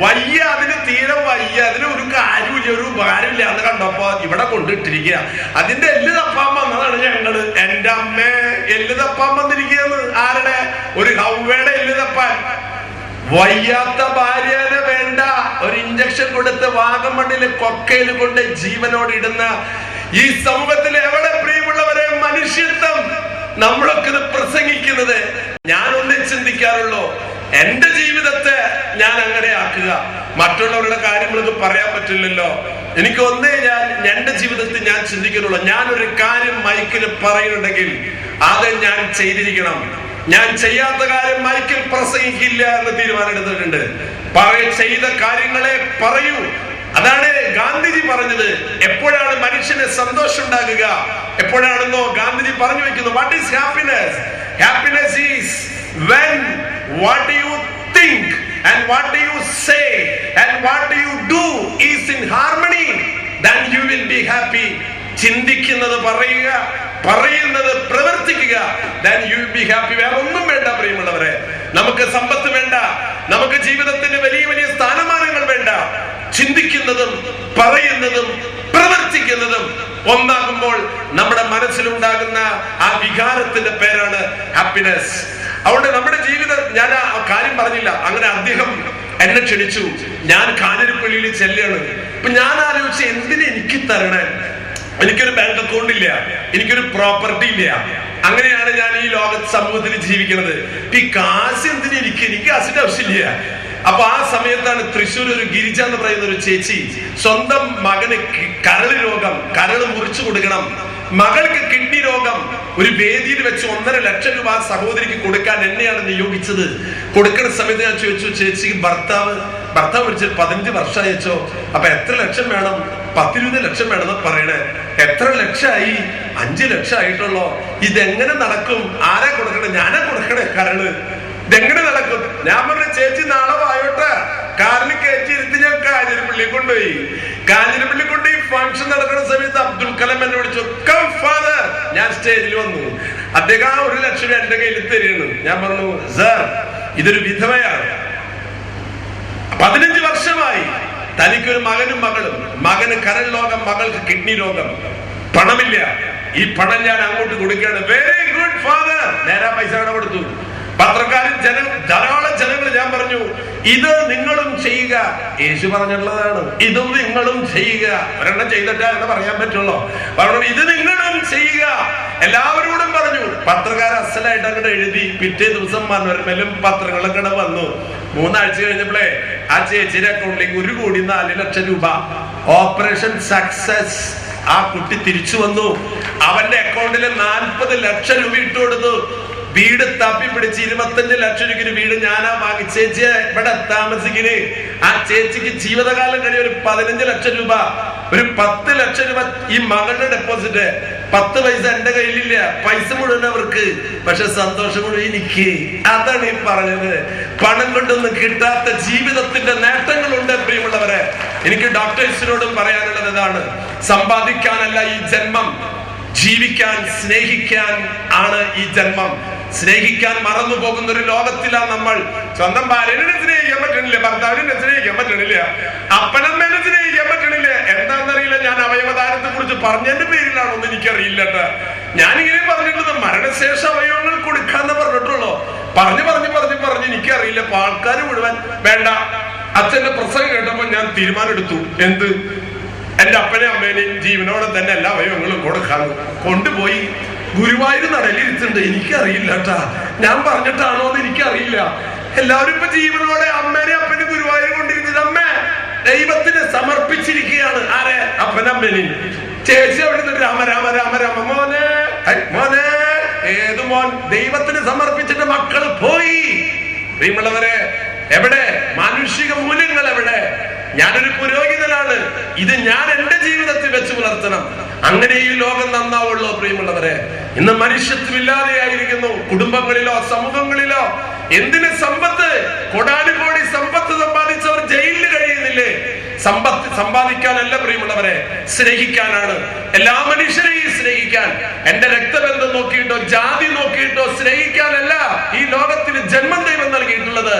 വയ്യ, അതിന് തീരെ വയ്യ, അതിന് ഒരു കാര്യമില്ല, ഒരു ഉപകാരമില്ല എന്ന് കണ്ടപ്പോ ഇവിടെ കൊണ്ടിട്ടിരിക്കുക. അതിന്റെ എല്ല് തപ്പാൻ വന്നതാണ് ഞങ്ങള്. എന്റെ അമ്മ എല്ല് തപ്പാൻ വന്നിരിക്കുകയെന്ന്. ആരുടെ? ഒരു ഹവ്വയുടെ എല്ല് തപ്പാൻ. വയ്യാത്ത ഭാര്യനെ വേണ്ട, ഒരു ഇഞ്ചക്ഷൻ കൊടുത്ത് വാഗമണ്ണിലെ കൊക്കയിൽ കൊണ്ട് ജീവനോട് ഇടുന്ന ഈ സമൂഹത്തിൽ എവിടെ പ്രിയമുള്ളവരെ മനുഷ്യത്വം? നമ്മളൊക്കെ ഇത് പ്രസംഗിക്കുന്നത്. ഞാനൊന്നേ ചിന്തിക്കാറുള്ളൂ, എന്റെ ജീവിതത്തെ ഞാൻ അങ്ങനെ ആക്കുക. മറ്റുള്ളവരുടെ കാര്യങ്ങളൊന്നും പറയാൻ പറ്റില്ലല്ലോ. എനിക്ക് ഞാൻ എന്റെ ജീവിതത്തിൽ ഞാൻ ചിന്തിക്കുന്നുള്ളൂ, ഞാനൊരു കാര്യം മൈക്കിൽ പറയുന്നുണ്ടെങ്കിൽ അത് ഞാൻ ചെയ്തിരിക്കണം. ഞാൻ ചെയ്യാത്ത കാര്യം മൈക്കിൽ പ്രസംഗിക്കില്ല എന്ന് തീരുമാനം എടുത്തിട്ടുണ്ട്. ചെയ്ത കാര്യങ്ങളെ പറയൂ. അതാണ് ഗാന്ധിജി പറഞ്ഞത്. എപ്പോഴാണ് മനുഷ്യന് സന്തോഷം ഉണ്ടാകുക? എപ്പോഴാണെന്നോ ഗാന്ധിജി പറഞ്ഞു വെക്കുന്നു, what is happiness? Happiness is when what do you think and what do you say and what do you do is in harmony, then you will be happy. ചിന്തിക്കുന്നത് പറയുക, പറയുന്നത് പ്രവർത്തിക്കുക, then you will be happy. വേറെ ഒന്നും വേണ്ട പ്രിയമുള്ളവരെ. നമുക്ക് സമ്പത്ത് വേണ്ട, നമുക്ക് ജീവിതത്തിന് വലിയ വലിയ സ്ഥാനമാനങ്ങൾ വേണ്ട. ചിന്തിക്കുന്നതും പറയുന്നതും പ്രവർത്തിക്കുന്നതും ഒന്നാകുമ്പോൾ നമ്മുടെ മനസ്സിലുണ്ടാകുന്ന ആ വികാരത്തിന്റെ പേരാണ് ഹാപ്പിനെസ്. അതുകൊണ്ട് നമ്മുടെ ജീവിതം, ഞാൻ ആ കാര്യം പറഞ്ഞില്ല, അങ്ങനെ അദ്ദേഹം എന്നെ ക്ഷണിച്ചു. ഞാൻ കാഞ്ഞിരപ്പള്ളിയിൽ ചെല്ലുകയാണ്. ഇപ്പൊ ഞാൻ ആലോചിച്ച, എന്തിന് എനിക്ക് തരണേ? എനിക്കൊരു ബാങ്ക് അക്കൗണ്ട് ഇല്ല, എനിക്കൊരു പ്രോപ്പർട്ടി ഇല്ല. അങ്ങനെയാണ് ഞാൻ ഈ ലോക സമൂഹത്തിൽ ജീവിക്കുന്നത്. ഈ കാശ് എന്തിന് എനിക്ക് കാശിന്റെ ആവശ്യമില്ല. അപ്പൊ ആ സമയത്താണ് തൃശ്ശൂർ ഒരു ഗിരിജ എന്ന് പറയുന്ന ഒരു ചേച്ചി, സ്വന്തം മകന് കരള് രോഗം, കരള് മുറിച്ചു കൊടുക്കണം, മകൾക്ക് കിഡ്നി രോഗം, ഒരു വേദിയിൽ വെച്ച് 1.5 ലക്ഷം രൂപ സഹോദരിക്ക് കൊടുക്കാൻ എന്നെയാണ് നിയോഗിച്ചത്. കൊടുക്കുന്ന സമയത്ത് ഞാൻ ചോദിച്ചു, ചേച്ചിക്ക് ഭർത്താവ് മരിച്ചിട്ട് 15 വർഷം അയച്ചോ, അപ്പൊ എത്ര ലക്ഷം വേണം? 10-20 ലക്ഷം വേണമെന്ന് പറയണേ. എത്ര ലക്ഷമായി? 5 ലക്ഷം ആയിട്ടുള്ളോ? ഇതെങ്ങനെ നടക്കും? ആരാ കൊടുക്കണേ? ഞാനാ കൊടുക്കണേ കരള്. ഇതെങ്ങനെ നടക്കും? ഞാൻ പറഞ്ഞ, ചേച്ചി നാളെ വായോട്ടെ. കാറിന് കയറ്റിയിരുത്തി ഞാൻ കാഞ്ഞിരപ്പള്ളി കൊണ്ടുപോയി. കാഞ്ഞിരപ്പള്ളി കൊണ്ട് ഈ ഫംഗ്ഷൻ നടക്കുന്ന സമയത്ത് അബ്ദുൽ കലാം എന്നെ വിളിച്ചു, കം ഫാദർ. ഞാൻ സ്റ്റേജിൽ വന്നു. അദ്ദേഹം 1 ലക്ഷം എന്റെ കയ്യിൽ തരുന്നു. ഞാൻ പറഞ്ഞു, സർ, ഇതൊരു വിധവയാണ്, 15 വർഷമായി, തനിക്കൊരു മകനും മകളും, മകന് കരൾ രോഗം, മകൾക്ക് കിഡ്നി രോഗം, പണമില്ല. ഈ പണം ഞാൻ അങ്ങോട്ട് കൊടുക്കുകയാണ്. Very good father. നേരെ പൈസ കൊടുത്തു. പത്രക്കാരും ധാരാളം ജനങ്ങൾ. ഞാൻ പറഞ്ഞു, ഇത് നിങ്ങളും ചെയ്യുക. യേശു പറഞ്ഞിട്ടുള്ളതാണ്, ഇതും നിങ്ങളും ചെയ്യുക. ഒരെണ്ണം ചെയ്തിട്ടാ എന്ന് പറയാൻ പറ്റുള്ളൂ. പറഞ്ഞു, ഇത് നിങ്ങളും ചെയ്യുക. എല്ലാവരോടും പറഞ്ഞു. പത്രക്കാർ അസലായിട്ട് അങ്ങോട്ട് എഴുതി. പിറ്റേ ദിവസം മനോരമയിലും പത്രങ്ങളൊക്കെ വന്നു. 3 ആഴ്ച കഴിഞ്ഞപ്പോഴേ ആ ചേച്ചിയുടെ അക്കൗണ്ടിലേക്ക് 1.4 കോടി രൂപ. Operation success. ആ കുട്ടി തിരിച്ചു വന്നു. അവന്റെ അക്കൗണ്ടിൽ 40 ലക്ഷം രൂപ ഇട്ടു കൊടുത്തു. വീട് തപ്പി പിടിച്ച് 25 ലക്ഷം രൂപയ്ക്ക് വീട് ഞാനാ വാങ്ങി. ചേച്ചിയെ ഇവിടെ താമസിക്കണ്. ആ ചേച്ചിക്ക് ജീവിതകാലം കഴിയും ഒരു 15 ലക്ഷം രൂപ, ഒരു 10 ലക്ഷം രൂപ ഈ മകളുടെ ഡെപ്പോസിറ്റ്. 10 പൈസ എന്റെ കയ്യിലില്ല, പൈസ മുഴുവൻ അവർക്ക്, പക്ഷെ സന്തോഷം മുഴുവൻ എനിക്ക്. അതാണ് ഈ പറഞ്ഞത്. പണം കൊണ്ടൊന്നും കിട്ടാത്ത ജീവിതത്തിന്റെ നേട്ടങ്ങളുണ്ട് പ്രിയമുള്ളവരെ. എനിക്ക് ഡോക്ടേഴ്സിനോടും പറയാനുള്ളത് ഇതാണ്, സമ്പാദിക്കാനല്ല ഈ ജന്മം, ജീവിക്കാൻ, സ്നേഹിക്കാൻ ആണ് ഈ ജന്മം. സ്നേഹിക്കാൻ മറന്നു പോകുന്ന ഒരു ലോകത്തിലാണ് നമ്മൾ. സ്വന്തം ഭാര്യനെ സ്നേഹിക്കാൻ പറ്റണില്ല, ഭർത്താവിനെ സ്നേഹിക്കാൻ പറ്റണില്ല, അപ്പനമ്മേനെ സ്നേഹിക്കാൻ പറ്റണില്ല. എന്താണെന്നറിയില്ല. ഞാൻ അവയവദാനത്തെ കുറിച്ച് പറഞ്ഞതിന്റെ പേരിലാണോന്ന് എനിക്കറിയില്ല. ഞാനിങ്ങനെ പറഞ്ഞിട്ടുള്ളത് മരണശേഷം അവയവങ്ങൾ കൊടുക്കാന്ന് പറഞ്ഞിട്ടുള്ളൂ. പറഞ്ഞു എനിക്കറിയില്ല. അപ്പൊ ആൾക്കാർ മുഴുവൻ വേണ്ട. അച്ഛന്റെ പ്രസംഗം കേട്ടപ്പോ ഞാൻ തീരുമാനം എടുത്തു. എന്ത്? എന്റെ അപ്പനെയും അമ്മേനെയും ജീവനോടെ തന്നെ എല്ലാ അവയവങ്ങളും കൊടുക്കാന്ന്. കൊണ്ടുപോയി ഗുരുവായൂർ നടലിരുത്തുണ്ട്. എനിക്കറിയില്ല കേട്ടാ, ഞാൻ പറഞ്ഞിട്ടാണോ എന്ന് എനിക്കറിയില്ല. എല്ലാവരും ഇപ്പൊ ജീവനോടെ അമ്മേനെ അപ്പനെ ഗുരുവായൂർ കൊണ്ടിരുന്നത്. അമ്മ ദൈവത്തിന് സമർപ്പിച്ചിരിക്കുകയാണ്. ആരെ? അപ്പനമ്മേനെയും. ചേച്ചി അവിടെ നിന്ന് രാമ രാമ രാമ രാമ മോനെ മോനെ. ഏത് മോൻ? ദൈവത്തിന് സമർപ്പിച്ചിട്ട് മക്കള് പോയി. പ്രിയമുള്ളവരെ, എവിടെ മാനുഷിക മൂല്യങ്ങൾ? എവിടെ? ഞാനൊരു പുരോഹിതനാണ്. ഇത് ഞാൻ എന്റെ ജീവിതത്തിൽ വെച്ച് പുലർത്തണം. അങ്ങനെ ഈ ലോകം നന്നാവുള്ളൂ പ്രിയമുള്ളവരെ. ഇന്ന് മനുഷ്യത്വമില്ലാതെയായിരിക്കുന്നു കുടുംബങ്ങളിലോ സമൂഹങ്ങളിലോ. എന്തിന് സമ്പത്ത്? കോടാനുകോടി സമ്പത്ത് സമ്പാദിച്ചവർ ജയിലിൽ കഴിയുന്നില്ലേ? സമ്പത്ത് സമ്പാദിക്കാനല്ല പ്രിയമുള്ളവരെ, സ്നേഹിക്കാനാണ്. എല്ലാ മനുഷ്യരെയും സ്നേഹിക്കാൻ. എന്റെ രക്തബന്ധം നോക്കിയിട്ടോ ജാതി നോക്കിയിട്ടോ സ്നേഹിക്കാനല്ല ഈ ലോകത്തിന് ജന്മം ദൈവം നൽകിയിട്ടുള്ളത്.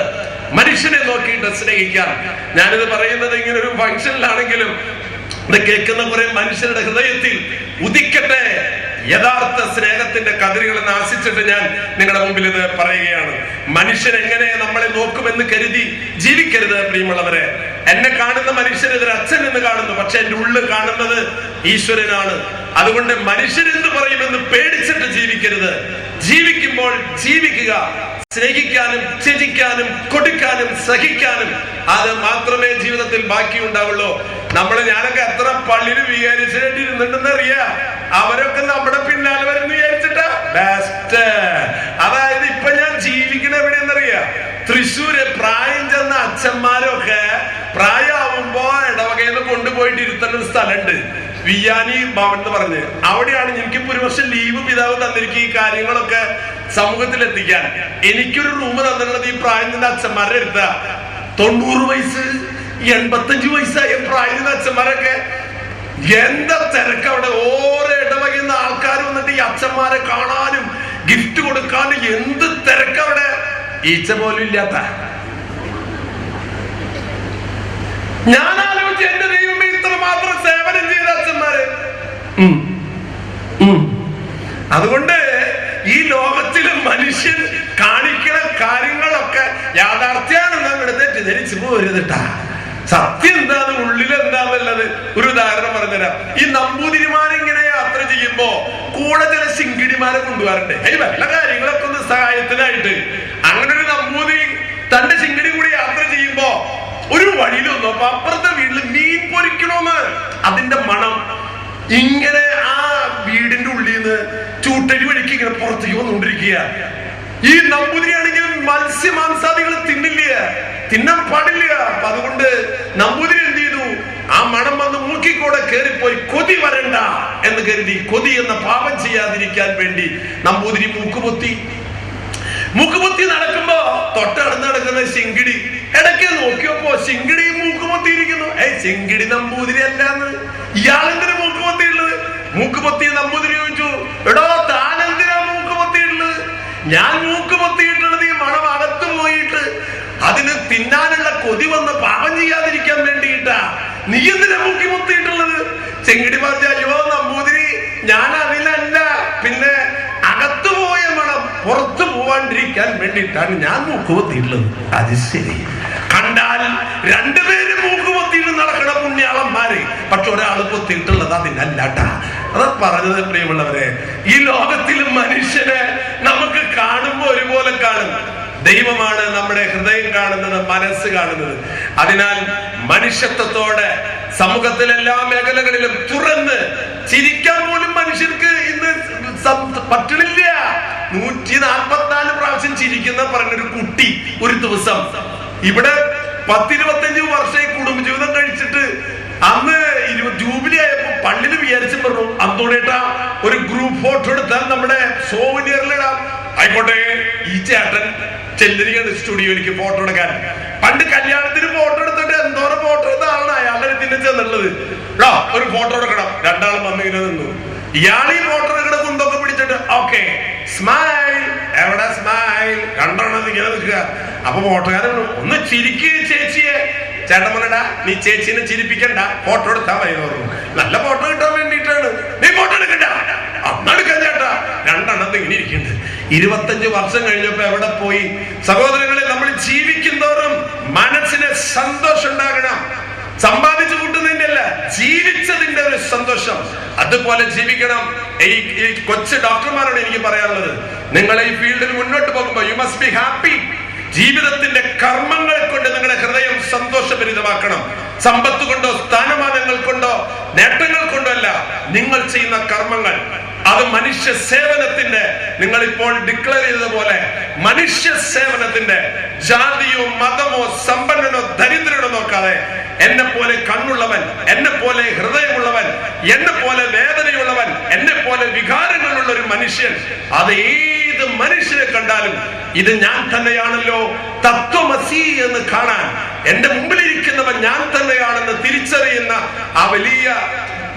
മനുഷ്യനെ നോക്കിയിട്ട് സ്നേഹിക്കാൻ. ഞാനിത് പറയുന്നത് ഇങ്ങനെ ഒരു ഫംഗ്ഷനിലാണെങ്കിലും ഇത് കേൾക്കുന്ന കുറെ മനുഷ്യരുടെ ഹൃദയത്തിൽ ഉദിക്കട്ടെ. യഥാർത്ഥ സ്നേഹത്തിന്റെ കതിരുകൾ നാശിച്ചിട്ട് ഞാൻ നിങ്ങളുടെ മുമ്പിൽ ഇത് പറയുകയാണ്. മനുഷ്യൻ എങ്ങനെ നമ്മളെ നോക്കുമെന്ന് കരുതി ജീവിക്കരുത് പ്രിയമുള്ളവരെ. എന്നെ കാണുന്ന മനുഷ്യനെതിരെ അച്ഛൻ എന്ന് കാണുന്നു, പക്ഷെ എന്റെ ഉള്ളിൽ കാണുന്നത് ഈശ്വരനാണ്. അതുകൊണ്ട് മനുഷ്യരെന്ത് പറയുമെന്ന് പേടിച്ചിട്ട് ജീവിക്കരുത്. ജീവിക്കുമ്പോൾ ജീവിക്കുക. സ്നേഹിക്കാനും ത്യജിക്കാനും കൊടുക്കാനും സഹിക്കാനും അത് മാത്രമേ ജീവിതത്തിൽ ബാക്കിയുണ്ടാവുള്ളൂ. ഞാനൊക്കെ എത്ര പള്ളിയിൽ വിചാരിച്ചിരുന്നുണ്ടെന്ന് അറിയാം. അവരൊക്കെ നമ്മുടെ പിന്നാലെ വരുന്ന വിചാരിച്ചിട്ടാ ബെസ്റ്റ്. അതായത് ഇപ്പൊ ഞാൻ ജീവിക്കണ എവിടെയെന്നറിയാം, തൃശ്ശൂര് പ്രായം ചെന്ന അച്ഛന്മാരൊക്കെ പ്രായമാവുമ്പോ ഇടവകയിൽ നിന്ന് കൊണ്ടുപോയിട്ട് ഇരുത്തേണ്ട ഒരു സ്ഥലമുണ്ട്, വിയാനി ഭവൻ എന്ന് പറഞ്ഞ്. അവിടെയാണ് എനിക്കിപ്പോ ഒരു വർഷം ലീവ് പിതാവ് തന്നിരിക്കും ഈ കാര്യങ്ങളൊക്കെ സമൂഹത്തിൽ എത്തിക്കാൻ. എനിക്കൊരു റൂം തന്നിട്ടുള്ളത് ഈ പ്രായം ചെന്ന അച്ഛന്മാരുടെ അടുത്താ. 90 വയസ്സ് 85 വയസ്സായ പ്രായം ചെന്ന അച്ഛന്മാരൊക്കെ എന്താ തിരക്ക് അവിടെ. ഓരോ ഇടവകയുന്ന ആൾക്കാർ വന്നിട്ട് ഈ അച്ഛന്മാരെ കാണാനും ഗിഫ്റ്റ് കൊടുക്കാനും എന്ത് തിരക്ക് അവിടെ. ഈച്ച പോലും ഇല്ലാത്ത. ഞാൻ ആലോചിച്ച് എന്റെ ദൈവമേ, ഇത്ര മാത്രം സേവനം ചെയ്ത അച്ഛന്മാര്. അതുകൊണ്ട് ഈ ലോകത്തിലെ മനുഷ്യൻ കാണിക്കുന്ന കാര്യങ്ങളൊക്കെ യാഥാർത്ഥ്യമാണെന്ന് അങ്ങോട്ട് തെറ്റിദ്ധരിച്ചു പോരുതിട്ടാ. സത്യം എന്താന്ന് ഉള്ളിൽ എന്താന്നുള്ളത് ഒരു ഉദാഹരണം പറഞ്ഞുതരാം. ഈ നമ്പൂതിരിമാരിങ്ങനെ യാത്ര ചെയ്യുമ്പോ കൂടെ ചില ശിങ്കിടിമാരെ കൊണ്ടുപോകാറുണ്ട്. വല്ല കാര്യങ്ങളൊക്കെ ഒന്ന് സഹായത്തിനായിട്ട്. അങ്ങനെ ഒരു നമ്പൂതിരി തന്റെ ശിങ്കിടി കൂടി യാത്ര ചെയ്യുമ്പോ ഒരു വഴിയിൽ വന്നു. അപ്പൊ അപ്പുറത്തെ വീട്ടിൽ മീൻ പൊരിക്കണോന്ന് അതിന്റെ മണം ഇങ്ങനെ ആ വീടിന്റെ ഉള്ളിൽ നിന്ന് ചൂട്ടരി വഴിക്ക് ഇങ്ങനെ പുറത്തേക്ക് വന്നുകൊണ്ടിരിക്കുക. ഈ നമ്പൂതിരിയാണെങ്കിൽ മത്സ്യമാംസാദികൾ തിന്നാൻ പാടില്ല. അപ്പൊ അതുകൊണ്ട് നമ്പൂതിരി എന്ത് ചെയ്തു, ആ മണം വന്ന് മൂക്കിക്കൂടെ കയറിപ്പോയി കൊതി വരണ്ട എന്ന് കരുതി കൊതി എന്ന പാപം ചെയ്യാതിരിക്കാൻ വേണ്ടി നമ്പൂതിരി മൂക്കുപൊത്തി നടക്കുമ്പോ തൊട്ടടുത്ത് നടക്കുന്ന ശിങ്കിടി ഇടയ്ക്ക് നോക്കിയപ്പോ ശിങ്കിടി മൂക്കുപൊത്തിയിരിക്കുന്നു. ശിങ്കിടി നമ്പൂതിരി അല്ലാന്ന്. ഇയാളെന്തിനാ മൂക്കുപൊത്തിയുള്ളത്? മൂക്കുപൊത്തി നമ്പൂതിരി ചോദിച്ചു, എടോ താനെന്തിനാ മൂക്കുപൊത്തിയിട്ടുള്ളത്? ഞാൻ മൂക്കുപൊത്തിയിട്ടുള്ളത് ഈ മണം അകത്ത് പോയിട്ട് അതിന് തിന്നാനുള്ള കൊതി വന്ന് പാപം ചെയ്യാതിരിക്കാൻ വേണ്ടിയിട്ടാ. നീ എന്തിനാ മൂക്കിപൊത്തിയിട്ടുള്ളത്? ചെങ്കിടി പറഞ്ഞ, അയ്യോ നമ്പൂതിരി, ഞാൻ അതിലല്ല, പിന്നെ അകത്തു പോയ മണം പുറത്തു പോവാണ്ടിരിക്കാൻ വേണ്ടിയിട്ടാണ് ഞാൻ മൂക്കുപൊത്തിയിട്ടുള്ളത്. അത് ശരി. കണ്ടാൽ രണ്ടുപേരും മൂക്കുപൊത്തിയിട്ട് നടക്കണ പുണ്യാളന്മാര്, പക്ഷെ ഒരാൾ പൊത്തിയിട്ടുള്ളത് അതിനല്ലാട്ടാ. അതാ പറഞ്ഞത് പ്രിയമുള്ളവരെ. ഈ ലോകത്തിൽ മനുഷ്യനെ നമുക്ക് കാണുമ്പോ ഒരുപോലെ കാണും. ദൈവമാണ് നമ്മുടെ ഹൃദയം കാണുന്നത്, മനസ്സ് കാണുന്നത്. അതിനാൽ മനുഷ്യത്വത്തോടെ സമൂഹത്തിലെല്ലാ മേഖലകളിലും തുറന്ന് ചിരിക്കാൻ പോലും മനുഷ്യർക്ക് ഇന്ന് പറ്റണില്ല. 144 പ്രാവശ്യം ചിരിക്കുന്ന പറഞ്ഞൊരു കുട്ടി ഒരു ദിവസം ഇവിടെ 10-25 വർഷമായി കുടുംബജീവിതം കഴിച്ചിട്ട് അന്ന് ജൂബിലി ആയപ്പോ പള്ളിയിൽ വിചാരിച്ചു പറഞ്ഞു, അന്തോണേട്ടാ ഒരു ഗ്രൂപ്പ് ഫോട്ടോ എടുത്താൽ നമ്മുടെ സോവനിയറിലിടാം. ആയിക്കോട്ടെ. ഈ ചേട്ടൻ ചെല്ലിരിക്കുകയാണ് സ്റ്റുഡിയോയിലേക്ക് ഫോട്ടോ എടുക്കാൻ. പണ്ട് കല്യാണത്തിന് ഫോട്ടോ എടുത്തിട്ട് എന്തോരം ഫോട്ടോ എടുത്ത ആളാണ് അയാളുടെ അടുത്തിന് ചെന്നുള്ളത്. ഒരു ഫോട്ടോ എടുക്കണം. രണ്ടാളും വന്നിങ്ങനെ നിന്നു. ഇയാൾ ഈ ഫോട്ടോ എടുക്കുന്ന കുന്തൊക്കെ പിടിച്ചിട്ട് ഓക്കെ സ്മൈൽ. എവിടെ സ്മൈൽ? രണ്ടെണ്ണം ഇങ്ങനെ നിൽക്കുക. അപ്പൊ ഫോട്ടോക്കാരൻ ഒന്ന് ചിരിക്ക് ചേച്ചിയെ. ചേട്ടൻ പറഞ്ഞടാ, നീ ചേച്ചിനെ ചിരിപ്പിക്കണ്ട, ഫോട്ടോ എടുത്താൽ മതി പറഞ്ഞു. നല്ല ഫോട്ടോ കിട്ടാൻ വേണ്ടിയിട്ടാണ്. നീ ഫോട്ടോ എടുക്കണ്ട, അന്നെടുക്കാൻ ചേട്ടാ. രണ്ടെണ്ണത്ത് ഇങ്ങനെ ഇരിക്കുന്നുണ്ട്. 25 വർഷം കഴിഞ്ഞപ്പോ എവിടെ പോയി? സഹോദരങ്ങളെ, നമ്മൾ ജീവിക്കുന്തോറും മനസ്സിന് സന്തോഷം ഉണ്ടാകണം. സമ്പാദിച്ചു കൂട്ടുന്നതിന്റെ അല്ല, ജീവിച്ചതിന്റെ ഒരു സന്തോഷം. അതുപോലെ ജീവിക്കണം. ഈ കൊച്ചു ഡോക്ടർമാരോട് എനിക്ക് പറയാനുള്ളത്, നിങ്ങൾ ഈ ഫീൽഡിൽ മുന്നോട്ട് പോകുമ്പോൾ യു മസ്റ്റ് ബി ഹാപ്പി. ജീവിതത്തിന്റെ കർമ്മങ്ങൾ കൊണ്ട് നിങ്ങളുടെ ഹൃദയം സന്തോഷഭരിതമാക്കണം. സമ്പത്ത് കൊണ്ടോ സ്ഥാനമാനങ്ങൾ കൊണ്ടോ നേട്ടങ്ങൾ കൊണ്ടോ അല്ല. നിങ്ങൾ ചെയ്യുന്ന കർമ്മങ്ങൾ അത് മനുഷ്യ സേവനത്തിന്റെ, നിങ്ങൾ ഇപ്പോൾ ഡിക്ലെയർ ചെയ്തതുപോലെ മനുഷ്യ സേവനത്തിന്റെ, ജാതിയോ മതമോ സമ്പന്നനോ ദരിദ്രനോ നോക്കാതെ എന്നെ പോലെ കണ്ണുള്ളവൻ, എന്നെ പോലെ ഹൃദയമുള്ളവൻ, എന്നെ പോലെ വേദനയുള്ളവൻ, എന്നെ പോലെ വികാരങ്ങളുള്ള ഒരു മനുഷ്യൻ, അത് ഏത് മനുഷ്യനെ കണ്ടാലും ഇത് ഞാൻ തന്നെയാണല്ലോ തത്വമസി എന്ന് കാണാൻ, എന്റെ മുമ്പിലിരിക്കുന്നവൻ ഞാൻ തന്നെയാണെന്ന് തിരിച്ചറിയുന്ന ആ വലിയ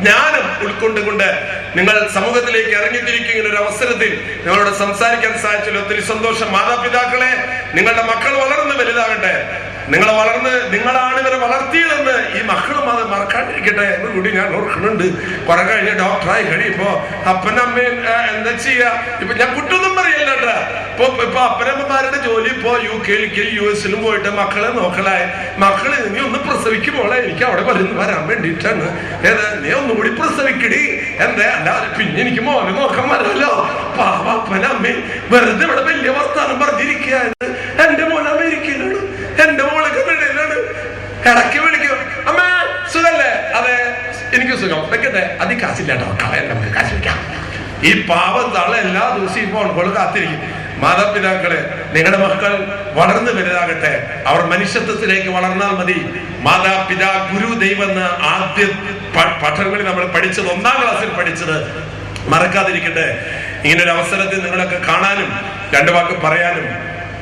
ജ്ഞാനം ഉൾക്കൊണ്ടുകൊണ്ട് നിങ്ങൾ സമൂഹത്തിലേക്ക് ഇറങ്ങിത്തിരിക്കുന്ന ഒരു അവസരത്തിൽ നിങ്ങളോട് സംസാരിക്കാൻ സാധിച്ചല്ലോ. ഒത്തിരി സന്തോഷം. മാതാപിതാക്കളെ, നിങ്ങളുടെ മക്കൾ വളർന്ന് വലുതാകട്ടെ. നിങ്ങളെ വളർന്ന് നിങ്ങളാണ് ഇവരെ വളർത്തിയതെന്ന് ഈ മക്കളും അത് മറക്കാണ്ടിരിക്കട്ടെ എന്ന് കൂടി ഞാൻ ഓർക്കുന്നുണ്ട്. കുറെ കഴിഞ്ഞ് ഡോക്ടറായി കഴിയുമ്പോ അപ്പനമ്മയും എന്താ ചെയ്യാ, ഇപ്പൊ ഞാൻ കുറ്റൊന്നും പറയല്ല കേട്ടാ. ഇപ്പൊ അപ്പനമ്മമാരുടെ ജോലി ഇപ്പോ UK US പോയിട്ട് മക്കളെ നോക്കലായി. മക്കള് നീ ഒന്ന് പ്രസവിക്കുമ്പോളെ എനിക്ക് അവിടെ വരാൻ വേണ്ടിയിട്ടാണ്. നീ ഒന്നുകൂടി പ്രസവിക്കടി എന്താ, അല്ലാതെ പിന്നെ എനിക്ക് മോനെ നോക്കാൻ വരല്ലോ. പാവ അപ്പനമ്മയും വെറുതെ ഇവിടെ വലിയ വർത്താനം പറഞ്ഞിരിക്കുകയാണ്. എന്റെ മോൻ അമേരിക്കയിലാണ്, എന്റെ മോളൊക്കെ വെളിയിലാണ്. ഇടയ്ക്ക് വിളിക്കും, അമ്മ സുഖല്ലേ? അതെ എനിക്ക് സുഖം, വെക്കട്ടെ. അത് കാശില്ലാട്ടോ, നമുക്ക് കാശ് വെക്കാം. ഈ പാവം തള്ള എല്ലാ ദിവസവും ഈ ഫോൺ കോൾ കാത്തിരിക്കും. മാതാപിതാക്കളെ, നിങ്ങളുടെ മക്കൾ വളർന്നു വലുതാകട്ടെ. അവർ മനുഷ്യത്വത്തിലേക്ക് വളർന്നാൽ മതി. മാതാപിതാ ഗുരു ദൈവം എന്ന ആദ്യ പഠനങ്ങളിൽ നമ്മൾ പഠിച്ചത്, 1ാം ക്ലാസ്സിൽ പഠിച്ചത് മറക്കാതിരിക്കട്ടെ. ഇങ്ങനൊരു അവസരത്തിൽ നിങ്ങളൊക്കെ കാണാനും 2 വാക്ക് പറയാനും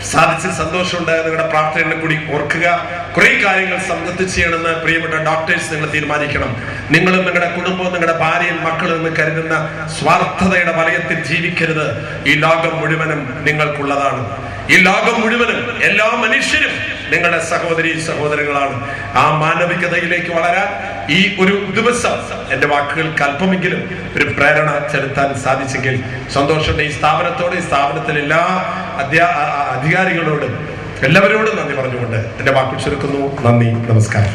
സാധിച്ച സന്തോഷമുണ്ട്. നിങ്ങളുടെ പ്രാർത്ഥനയെ കൂടി ഓർക്കുക. കുറെ കാര്യങ്ങൾ സംബന്ധിച്ച് ചെയ്യണമെന്ന് പ്രിയപ്പെട്ട ഡോക്ടേഴ്സ് നിങ്ങൾ തീരുമാനിക്കണം. നിങ്ങളും നിങ്ങളുടെ കുടുംബവും നിങ്ങളുടെ ഭാര്യയും മക്കളും എന്ന് കരുതുന്ന സ്വാർത്ഥതയുടെ വലയത്തിൽ ജീവിക്കരുത്. ഈ ലോകം മുഴുവനും നിങ്ങൾക്കുള്ളതാണ്. ഈ ലോകം മുഴുവനും എല്ലാ മനുഷ്യരും നിങ്ങളുടെ സഹോദരി സഹോദരങ്ങളാണ്. ആ മാനവികതയിലേക്ക് വളരാൻ ഈ ഒരു ദിവസം എന്റെ വാക്കുകൾക്ക് അല്പമെങ്കിലും ഒരു പ്രേരണ ചെലുത്താൻ സാധിച്ചെങ്കിൽ സന്തോഷമുണ്ട്. ഈ സ്ഥാപനത്തോട്, ഈ സ്ഥാപനത്തിലെ എല്ലാ അധികാരികളോടും എല്ലാവരോടും നന്ദി പറഞ്ഞുകൊണ്ട് എന്റെ വാക്കുകൾ ചുരുക്കുന്നു. നന്ദി, നമസ്കാരം.